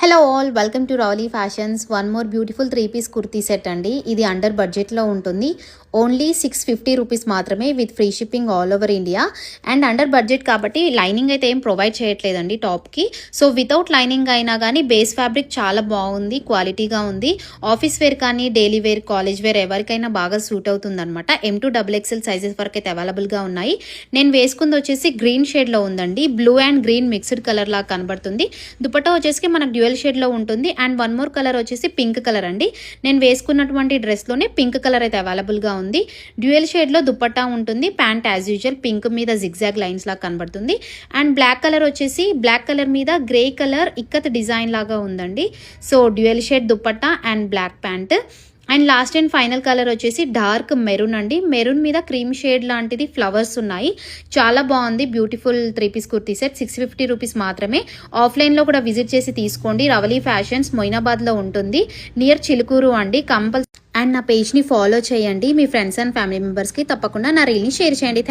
Hello all, welcome to Ravali fashions. One more beautiful 3-piece kurti set అండి. ఇది under బడ్జెట్లో ఉంటుంది. ఓన్లీ 650 రూపీస్ మాత్రమే with free shipping all over India. And under budget కాబట్టి lining అయితే ఏం ప్రొవైడ్ చేయట్లేదండి టాప్కి. సో వితౌట్ లైనింగ్ అయినా కానీ బేస్ ఫ్యాబ్రిక్ చాలా బాగుంది, క్వాలిటీగా ఉంది. ఆఫీస్ వేర్ కానీ డైలీ వేర్, కాలేజ్ వేర్ ఎవరికైనా బాగా సూట్ అవుతుంది అనమాట. M2XXL సైజెస్ వరకు అయితే అవైలబుల్గా ఉన్నాయి. నేను వేసుకుంది వచ్చేసి గ్రీన్ షేడ్లో ఉందండి. Blue and green mixed colour లాగా కనబడుతుంది. దుపట్టా వచ్చేసి మనకు డ్యూయల్ షేడ్లో ఉంటుంది. అండ్ వన్ మోర్ కలర్ వచ్చేసి పింక్ కలర్ అండి. నేను వేసుకున్నటువంటి డ్రెస్లోనే పింక్ కలర్ అయితే అవైలబుల్గా ఉంది. డ్యూయల్ షేడ్లో దుపట్టా ఉంటుంది. ప్యాంట్ యాజ్ యూజువల్ పింక్ మీద జిగ్జాగ్ లైన్స్ లాగా కనబడుతుంది. అండ్ బ్లాక్ కలర్ వచ్చేసి బ్లాక్ కలర్ మీద గ్రే కలర్ ఇక్కత్ డిజైన్ లాగా ఉందండి. So dual shade dupatta and black pant. And last and final colour వచ్చేసి డార్క్ మెరూన్ అండి. మెరూన్ మీద క్రీమ్ షేడ్ లాంటిది ఫ్లవర్స్ ఉన్నాయి. చాలా బాగుంది. Beautiful 3-piece kurti set 650 rupees మాత్రమే. ఆఫ్లైన్లో కూడా విజిట్ చేసి తీసుకోండి. రవలీ ఫ్యాషన్స్ మొయినాబాద్లో ఉంటుంది, నియర్ చిలుకూరు అండి. అండ్ నా పేజ్ని ఫాలో చేయండి. మీ ఫ్రెండ్స్ అండ్ ఫ్యామిలీ మెంబర్స్కి తప్పకుండా నా రీల్ని షేర్ చేయండి.